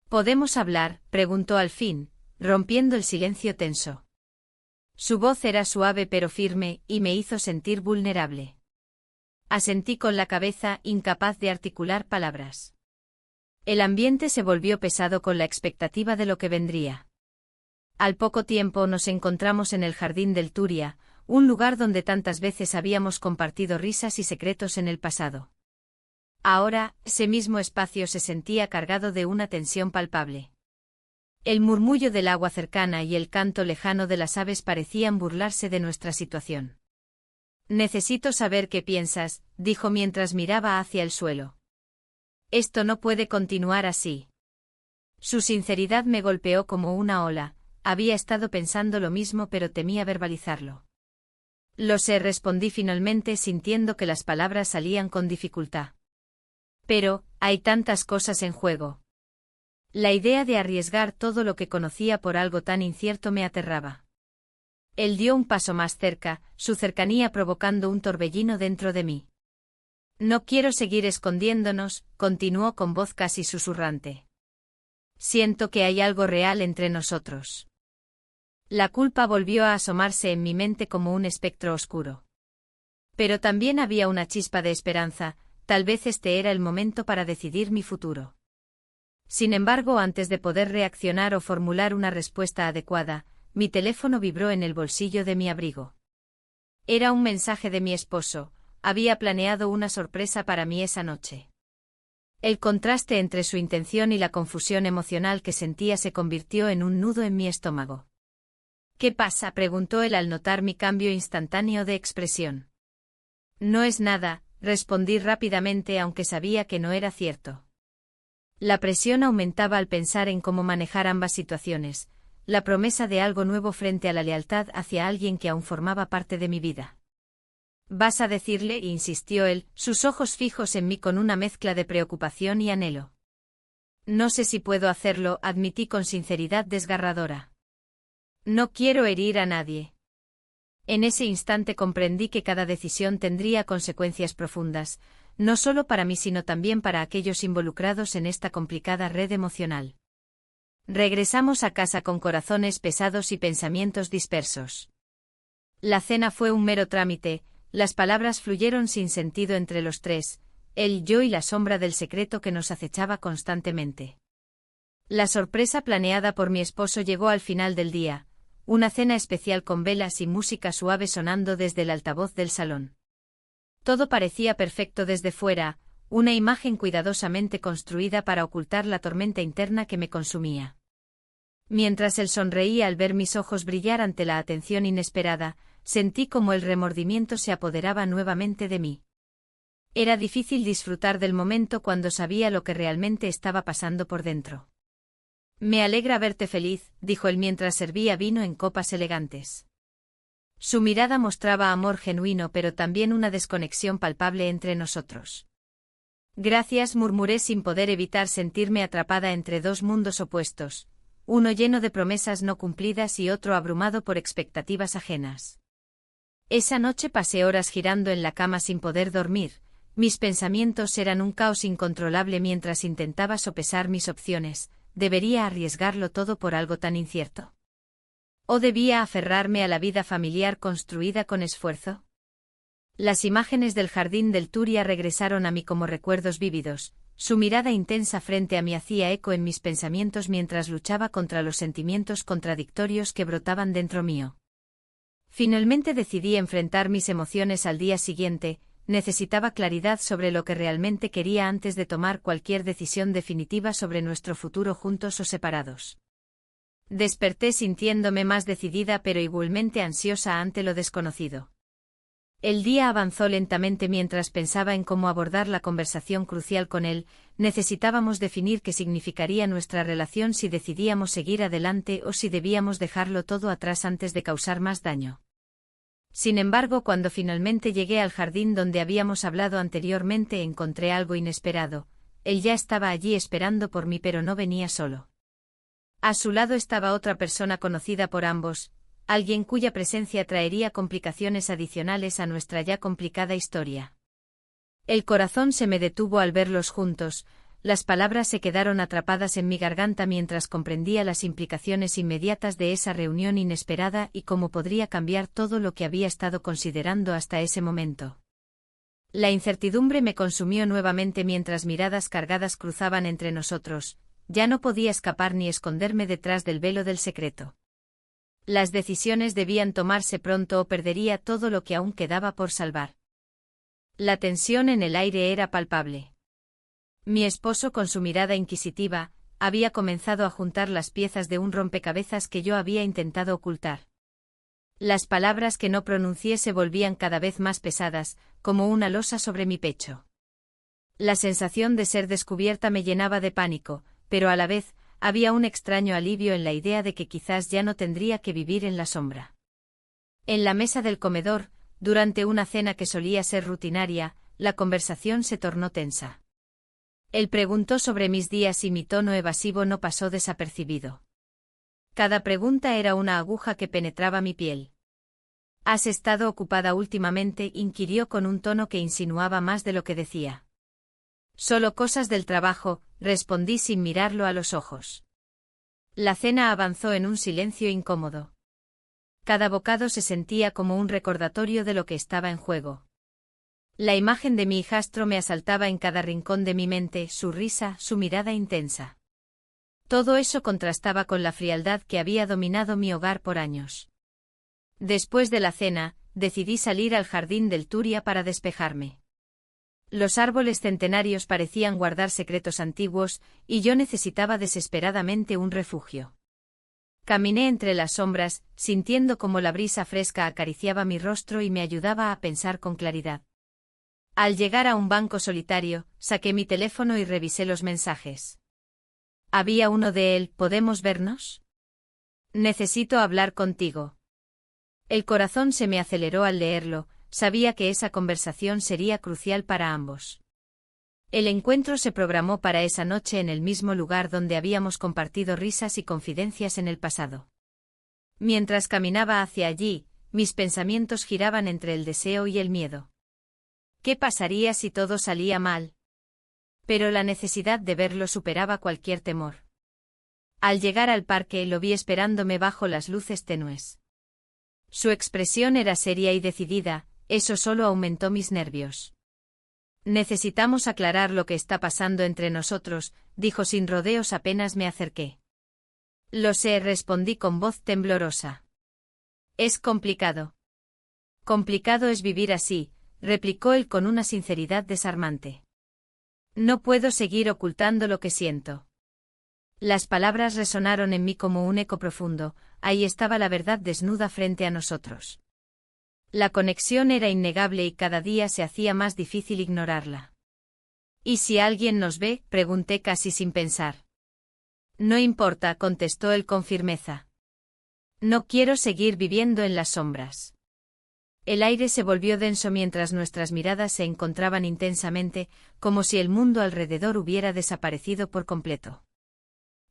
¿Podemos hablar?, preguntó al fin, rompiendo el silencio tenso. Su voz era suave pero firme, y me hizo sentir vulnerable. Asentí con la cabeza, incapaz de articular palabras. El ambiente se volvió pesado con la expectativa de lo que vendría. Al poco tiempo nos encontramos en el jardín del Turia, un lugar donde tantas veces habíamos compartido risas y secretos en el pasado. Ahora, ese mismo espacio se sentía cargado de una tensión palpable. El murmullo del agua cercana y el canto lejano de las aves parecían burlarse de nuestra situación. «Necesito saber qué piensas», dijo mientras miraba hacia el suelo. «Esto no puede continuar así». Su sinceridad me golpeó como una ola. Había estado pensando lo mismo pero temía verbalizarlo. «Lo sé», respondí finalmente sintiendo que las palabras salían con dificultad. «Pero, hay tantas cosas en juego». La idea de arriesgar todo lo que conocía por algo tan incierto me aterraba. Él dio un paso más cerca, su cercanía provocando un torbellino dentro de mí. «No quiero seguir escondiéndonos», continuó con voz casi susurrante. «Siento que hay algo real entre nosotros». La culpa volvió a asomarse en mi mente como un espectro oscuro. Pero también había una chispa de esperanza, tal vez este era el momento para decidir mi futuro. Sin embargo, antes de poder reaccionar o formular una respuesta adecuada, mi teléfono vibró en el bolsillo de mi abrigo. Era un mensaje de mi esposo. Había planeado una sorpresa para mí esa noche. El contraste entre su intención y la confusión emocional que sentía se convirtió en un nudo en mi estómago. «¿Qué pasa?», preguntó él al notar mi cambio instantáneo de expresión. «No es nada», respondí rápidamente aunque sabía que no era cierto. La presión aumentaba al pensar en cómo manejar ambas situaciones, la promesa de algo nuevo frente a la lealtad hacia alguien que aún formaba parte de mi vida. «¿Vas a decirle?», insistió él, sus ojos fijos en mí con una mezcla de preocupación y anhelo. «No sé si puedo hacerlo», admití con sinceridad desgarradora. «No quiero herir a nadie». En ese instante comprendí que cada decisión tendría consecuencias profundas, no solo para mí sino también para aquellos involucrados en esta complicada red emocional. Regresamos a casa con corazones pesados y pensamientos dispersos. La cena fue un mero trámite, las palabras fluyeron sin sentido entre los tres, él, yo y la sombra del secreto que nos acechaba constantemente. La sorpresa planeada por mi esposo llegó al final del día, una cena especial con velas y música suave sonando desde el altavoz del salón. Todo parecía perfecto desde fuera, una imagen cuidadosamente construida para ocultar la tormenta interna que me consumía. Mientras él sonreía al ver mis ojos brillar ante la atención inesperada, sentí como el remordimiento se apoderaba nuevamente de mí. Era difícil disfrutar del momento cuando sabía lo que realmente estaba pasando por dentro. Me alegra verte feliz, dijo él mientras servía vino en copas elegantes. Su mirada mostraba amor genuino pero también una desconexión palpable entre nosotros. Gracias, murmuré sin poder evitar sentirme atrapada entre dos mundos opuestos, uno lleno de promesas no cumplidas y otro abrumado por expectativas ajenas. Esa noche pasé horas girando en la cama sin poder dormir, mis pensamientos eran un caos incontrolable mientras intentaba sopesar mis opciones. ¿Debería arriesgarlo todo por algo tan incierto? ¿O debía aferrarme a la vida familiar construida con esfuerzo? Las imágenes del jardín del Turia regresaron a mí como recuerdos vívidos, su mirada intensa frente a mí hacía eco en mis pensamientos mientras luchaba contra los sentimientos contradictorios que brotaban dentro mío. Finalmente decidí enfrentar mis emociones al día siguiente. Necesitaba claridad sobre lo que realmente quería antes de tomar cualquier decisión definitiva sobre nuestro futuro juntos o separados. Desperté sintiéndome más decidida pero igualmente ansiosa ante lo desconocido. El día avanzó lentamente mientras pensaba en cómo abordar la conversación crucial con él. Necesitábamos definir qué significaría nuestra relación si decidíamos seguir adelante o si debíamos dejarlo todo atrás antes de causar más daño. Sin embargo, cuando finalmente llegué al jardín donde habíamos hablado anteriormente, encontré algo inesperado. Él ya estaba allí esperando por mí, pero no venía solo. A su lado estaba otra persona conocida por ambos, alguien cuya presencia traería complicaciones adicionales a nuestra ya complicada historia. El corazón se me detuvo al verlos juntos, las palabras se quedaron atrapadas en mi garganta mientras comprendía las implicaciones inmediatas de esa reunión inesperada y cómo podría cambiar todo lo que había estado considerando hasta ese momento. La incertidumbre me consumió nuevamente mientras miradas cargadas cruzaban entre nosotros, ya no podía escapar ni esconderme detrás del velo del secreto. Las decisiones debían tomarse pronto o perdería todo lo que aún quedaba por salvar. La tensión en el aire era palpable. Mi esposo, con su mirada inquisitiva, había comenzado a juntar las piezas de un rompecabezas que yo había intentado ocultar. Las palabras que no pronuncié se volvían cada vez más pesadas, como una losa sobre mi pecho. La sensación de ser descubierta me llenaba de pánico, pero a la vez, había un extraño alivio en la idea de que quizás ya no tendría que vivir en la sombra. En la mesa del comedor, durante una cena que solía ser rutinaria, la conversación se tornó tensa. Él preguntó sobre mis días y mi tono evasivo no pasó desapercibido. Cada pregunta era una aguja que penetraba mi piel. ¿Has estado ocupada últimamente?, inquirió con un tono que insinuaba más de lo que decía. Solo cosas del trabajo, respondí sin mirarlo a los ojos. La cena avanzó en un silencio incómodo. Cada bocado se sentía como un recordatorio de lo que estaba en juego. La imagen de mi hijastro me asaltaba en cada rincón de mi mente, su risa, su mirada intensa. Todo eso contrastaba con la frialdad que había dominado mi hogar por años. Después de la cena, decidí salir al jardín del Turia para despejarme. Los árboles centenarios parecían guardar secretos antiguos, y yo necesitaba desesperadamente un refugio. Caminé entre las sombras, sintiendo cómo la brisa fresca acariciaba mi rostro y me ayudaba a pensar con claridad. Al llegar a un banco solitario, saqué mi teléfono y revisé los mensajes. Había uno de él: ¿podemos vernos? Necesito hablar contigo. El corazón se me aceleró al leerlo, sabía que esa conversación sería crucial para ambos. El encuentro se programó para esa noche en el mismo lugar donde habíamos compartido risas y confidencias en el pasado. Mientras caminaba hacia allí, mis pensamientos giraban entre el deseo y el miedo. ¿Qué pasaría si todo salía mal? Pero la necesidad de verlo superaba cualquier temor. Al llegar al parque lo vi esperándome bajo las luces tenues. Su expresión era seria y decidida, eso solo aumentó mis nervios. Necesitamos aclarar lo que está pasando entre nosotros, dijo sin rodeos apenas me acerqué. Lo sé, respondí con voz temblorosa. Es complicado. Complicado es vivir así, replicó él con una sinceridad desarmante. No puedo seguir ocultando lo que siento. Las palabras resonaron en mí como un eco profundo, ahí estaba la verdad desnuda frente a nosotros. La conexión era innegable y cada día se hacía más difícil ignorarla. ¿Y si alguien nos ve?, pregunté casi sin pensar. No importa, contestó él con firmeza. No quiero seguir viviendo en las sombras. El aire se volvió denso mientras nuestras miradas se encontraban intensamente, como si el mundo alrededor hubiera desaparecido por completo.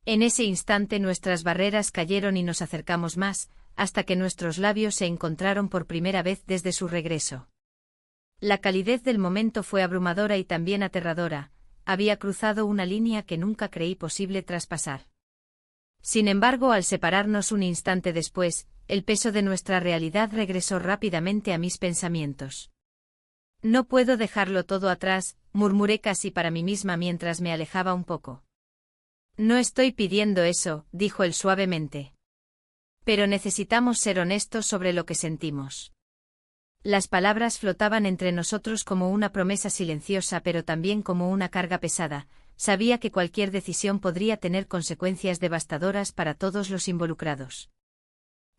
En ese instante nuestras barreras cayeron y nos acercamos más, hasta que nuestros labios se encontraron por primera vez desde su regreso. La calidez del momento fue abrumadora y también aterradora, había cruzado una línea que nunca creí posible traspasar. Sin embargo, al separarnos un instante después, el peso de nuestra realidad regresó rápidamente a mis pensamientos. No puedo dejarlo todo atrás, murmuré casi para mí misma mientras me alejaba un poco. No estoy pidiendo eso, dijo él suavemente. Pero necesitamos ser honestos sobre lo que sentimos. Las palabras flotaban entre nosotros como una promesa silenciosa pero también como una carga pesada. Sabía que cualquier decisión podría tener consecuencias devastadoras para todos los involucrados.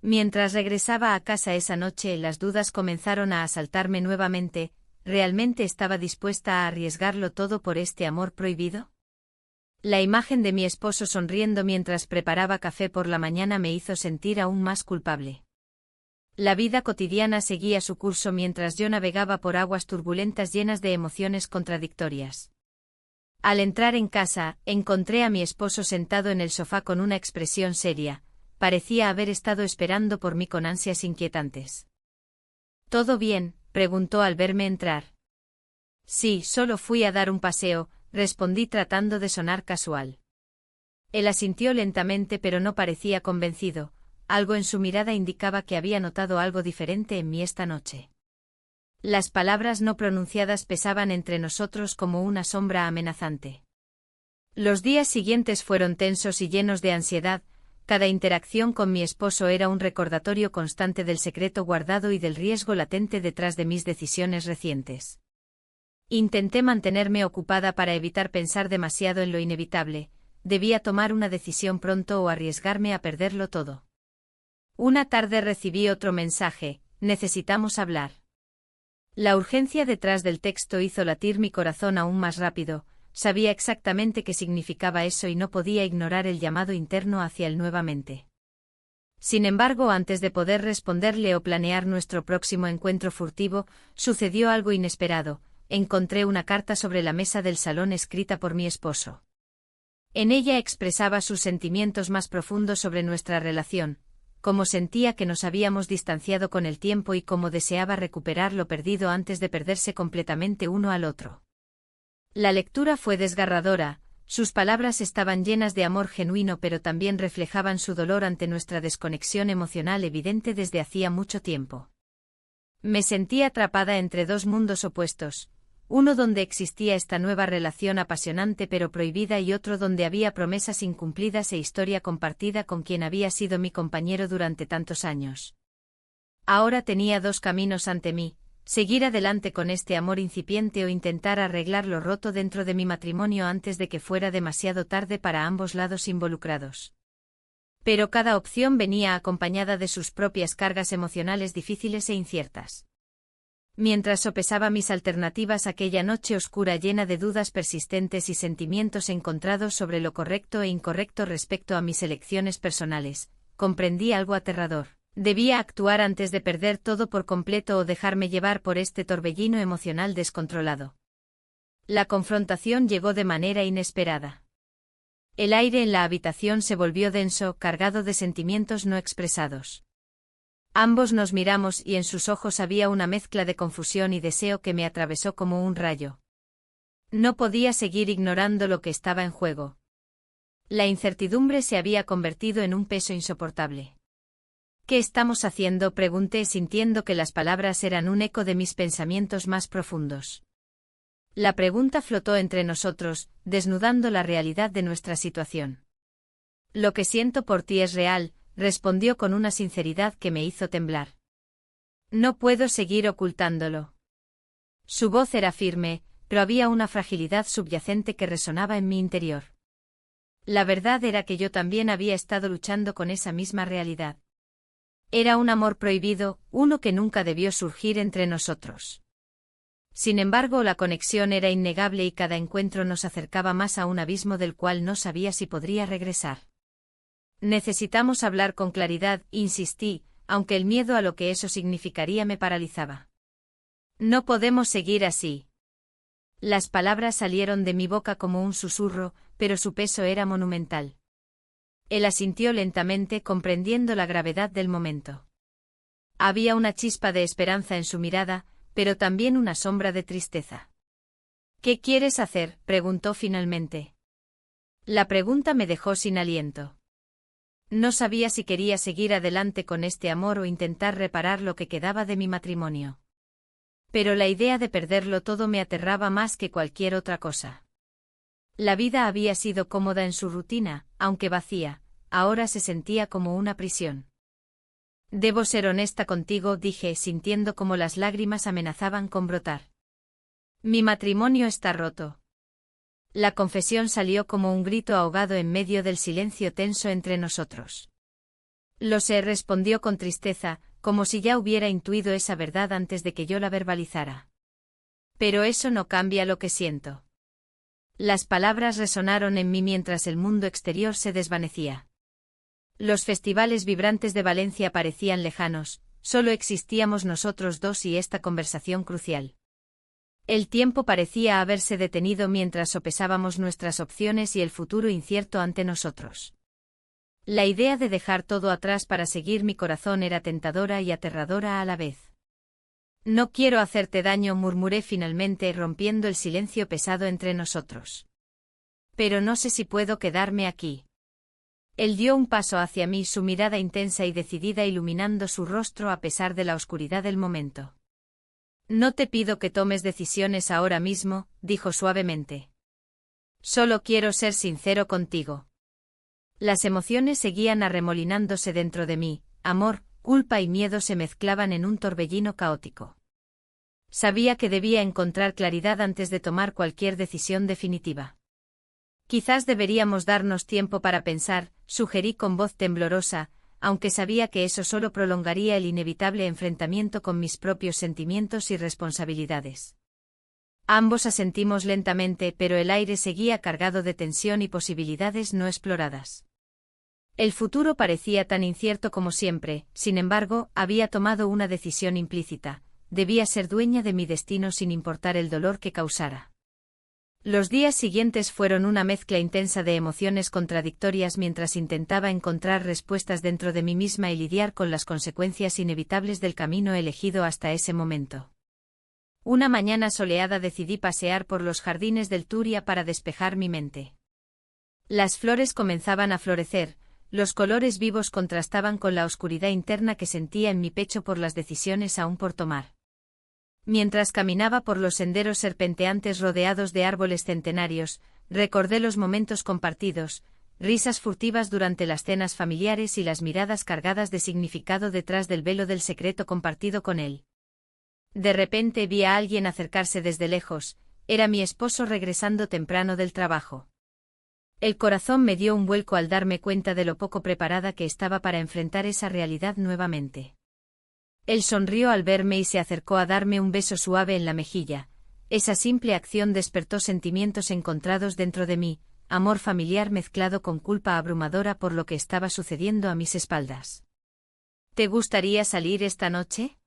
Mientras regresaba a casa esa noche, las dudas comenzaron a asaltarme nuevamente. ¿Realmente estaba dispuesta a arriesgarlo todo por este amor prohibido? La imagen de mi esposo sonriendo mientras preparaba café por la mañana me hizo sentir aún más culpable. La vida cotidiana seguía su curso mientras yo navegaba por aguas turbulentas llenas de emociones contradictorias. Al entrar en casa, encontré a mi esposo sentado en el sofá con una expresión seria. Parecía haber estado esperando por mí con ansias inquietantes. ¿Todo bien?, preguntó al verme entrar. Sí, solo fui a dar un paseo, respondí tratando de sonar casual. Él asintió lentamente pero no parecía convencido, algo en su mirada indicaba que había notado algo diferente en mí esta noche. Las palabras no pronunciadas pesaban entre nosotros como una sombra amenazante. Los días siguientes fueron tensos y llenos de ansiedad. Cada interacción con mi esposo era un recordatorio constante del secreto guardado y del riesgo latente detrás de mis decisiones recientes. Intenté mantenerme ocupada para evitar pensar demasiado en lo inevitable. Debía tomar una decisión pronto o arriesgarme a perderlo todo. Una tarde recibí otro mensaje: necesitamos hablar. La urgencia detrás del texto hizo latir mi corazón aún más rápido. Sabía exactamente qué significaba eso y no podía ignorar el llamado interno hacia él nuevamente. Sin embargo, antes de poder responderle o planear nuestro próximo encuentro furtivo, sucedió algo inesperado. Encontré una carta sobre la mesa del salón escrita por mi esposo. En ella expresaba sus sentimientos más profundos sobre nuestra relación, cómo sentía que nos habíamos distanciado con el tiempo y cómo deseaba recuperar lo perdido antes de perderse completamente uno al otro. La lectura fue desgarradora, sus palabras estaban llenas de amor genuino pero también reflejaban su dolor ante nuestra desconexión emocional evidente desde hacía mucho tiempo. Me sentí atrapada entre dos mundos opuestos, uno donde existía esta nueva relación apasionante pero prohibida y otro donde había promesas incumplidas e historia compartida con quien había sido mi compañero durante tantos años. Ahora tenía dos caminos ante mí: seguir adelante con este amor incipiente o intentar arreglar lo roto dentro de mi matrimonio antes de que fuera demasiado tarde para ambos lados involucrados. Pero cada opción venía acompañada de sus propias cargas emocionales difíciles e inciertas. Mientras sopesaba mis alternativas aquella noche oscura llena de dudas persistentes y sentimientos encontrados sobre lo correcto e incorrecto respecto a mis elecciones personales, comprendí algo aterrador. Debía actuar antes de perder todo por completo o dejarme llevar por este torbellino emocional descontrolado. La confrontación llegó de manera inesperada. El aire en la habitación se volvió denso, cargado de sentimientos no expresados. Ambos nos miramos y en sus ojos había una mezcla de confusión y deseo que me atravesó como un rayo. No podía seguir ignorando lo que estaba en juego. La incertidumbre se había convertido en un peso insoportable. ¿Qué estamos haciendo?, pregunté sintiendo que las palabras eran un eco de mis pensamientos más profundos. La pregunta flotó entre nosotros, desnudando la realidad de nuestra situación. Lo que siento por ti es real, respondió con una sinceridad que me hizo temblar. No puedo seguir ocultándolo. Su voz era firme, pero había una fragilidad subyacente que resonaba en mi interior. La verdad era que yo también había estado luchando con esa misma realidad. Era un amor prohibido, uno que nunca debió surgir entre nosotros. Sin embargo, la conexión era innegable y cada encuentro nos acercaba más a un abismo del cual no sabía si podría regresar. Necesitamos hablar con claridad, insistí, aunque el miedo a lo que eso significaría me paralizaba. No podemos seguir así. Las palabras salieron de mi boca como un susurro, pero su peso era monumental. Él asintió lentamente, comprendiendo la gravedad del momento. Había una chispa de esperanza en su mirada, pero también una sombra de tristeza. ¿Qué quieres hacer?, preguntó finalmente. La pregunta me dejó sin aliento. No sabía si quería seguir adelante con este amor o intentar reparar lo que quedaba de mi matrimonio. Pero la idea de perderlo todo me aterraba más que cualquier otra cosa. La vida había sido cómoda en su rutina, aunque vacía, ahora se sentía como una prisión. Debo ser honesta contigo, dije, sintiendo como las lágrimas amenazaban con brotar. Mi matrimonio está roto. La confesión salió como un grito ahogado en medio del silencio tenso entre nosotros. Lo sé, respondió con tristeza, como si ya hubiera intuido esa verdad antes de que yo la verbalizara. Pero eso no cambia lo que siento. Las palabras resonaron en mí mientras el mundo exterior se desvanecía. Los festivales vibrantes de Valencia parecían lejanos, solo existíamos nosotros dos y esta conversación crucial. El tiempo parecía haberse detenido mientras sopesábamos nuestras opciones y el futuro incierto ante nosotros. La idea de dejar todo atrás para seguir mi corazón era tentadora y aterradora a la vez. No quiero hacerte daño, murmuré finalmente, rompiendo el silencio pesado entre nosotros. Pero no sé si puedo quedarme aquí. Él dio un paso hacia mí, su mirada intensa y decidida iluminando su rostro a pesar de la oscuridad del momento. No te pido que tomes decisiones ahora mismo, dijo suavemente. Solo quiero ser sincero contigo. Las emociones seguían arremolinándose dentro de mí, amor, culpa y miedo se mezclaban en un torbellino caótico. Sabía que debía encontrar claridad antes de tomar cualquier decisión definitiva. Quizás deberíamos darnos tiempo para pensar, sugerí con voz temblorosa, aunque sabía que eso solo prolongaría el inevitable enfrentamiento con mis propios sentimientos y responsabilidades. Ambos asentimos lentamente, pero el aire seguía cargado de tensión y posibilidades no exploradas. El futuro parecía tan incierto como siempre, sin embargo, había tomado una decisión implícita: debía ser dueña de mi destino sin importar el dolor que causara. Los días siguientes fueron una mezcla intensa de emociones contradictorias mientras intentaba encontrar respuestas dentro de mí misma y lidiar con las consecuencias inevitables del camino elegido hasta ese momento. Una mañana soleada decidí pasear por los jardines del Turia para despejar mi mente. Las flores comenzaban a florecer, los colores vivos contrastaban con la oscuridad interna que sentía en mi pecho por las decisiones aún por tomar. Mientras caminaba por los senderos serpenteantes rodeados de árboles centenarios, recordé los momentos compartidos, risas furtivas durante las cenas familiares y las miradas cargadas de significado detrás del velo del secreto compartido con él. De repente vi a alguien acercarse desde lejos, era mi esposo regresando temprano del trabajo. El corazón me dio un vuelco al darme cuenta de lo poco preparada que estaba para enfrentar esa realidad nuevamente. Él sonrió al verme y se acercó a darme un beso suave en la mejilla. Esa simple acción despertó sentimientos encontrados dentro de mí, amor familiar mezclado con culpa abrumadora por lo que estaba sucediendo a mis espaldas. ¿Te gustaría salir esta noche?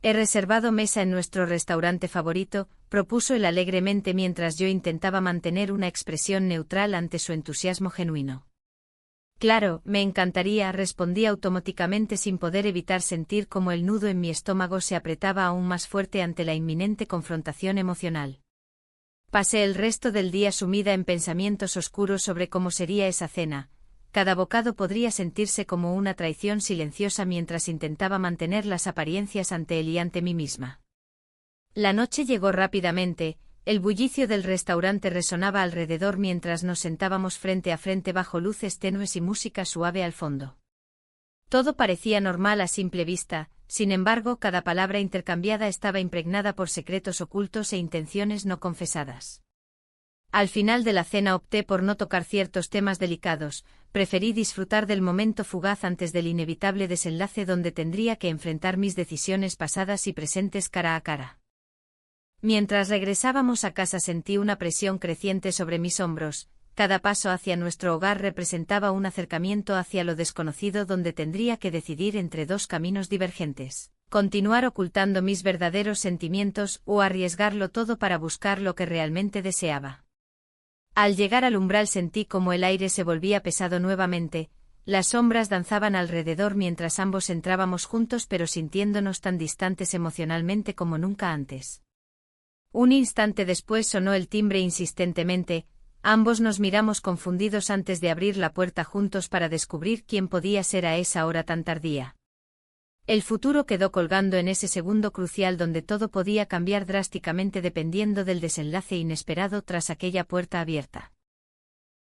He reservado mesa en nuestro restaurante favorito, propuso él alegremente mientras yo intentaba mantener una expresión neutral ante su entusiasmo genuino. Claro, me encantaría, respondí automáticamente sin poder evitar sentir cómo el nudo en mi estómago se apretaba aún más fuerte ante la inminente confrontación emocional. Pasé el resto del día sumida en pensamientos oscuros sobre cómo sería esa cena. Cada bocado podría sentirse como una traición silenciosa mientras intentaba mantener las apariencias ante él y ante mí misma. La noche llegó rápidamente. El bullicio del restaurante resonaba alrededor mientras nos sentábamos frente a frente bajo luces tenues y música suave al fondo. Todo parecía normal a simple vista, sin embargo cada palabra intercambiada estaba impregnada por secretos ocultos e intenciones no confesadas. Al final de la cena opté por no tocar ciertos temas delicados, preferí disfrutar del momento fugaz antes del inevitable desenlace donde tendría que enfrentar mis decisiones pasadas y presentes cara a cara. Mientras regresábamos a casa sentí una presión creciente sobre mis hombros. Cada paso hacia nuestro hogar representaba un acercamiento hacia lo desconocido donde tendría que decidir entre dos caminos divergentes: continuar ocultando mis verdaderos sentimientos o arriesgarlo todo para buscar lo que realmente deseaba. Al llegar al umbral sentí como el aire se volvía pesado nuevamente, las sombras danzaban alrededor mientras ambos entrábamos juntos pero sintiéndonos tan distantes emocionalmente como nunca antes. Un instante después sonó el timbre insistentemente, ambos nos miramos confundidos antes de abrir la puerta juntos para descubrir quién podía ser a esa hora tan tardía. El futuro quedó colgando en ese segundo crucial donde todo podía cambiar drásticamente dependiendo del desenlace inesperado tras aquella puerta abierta.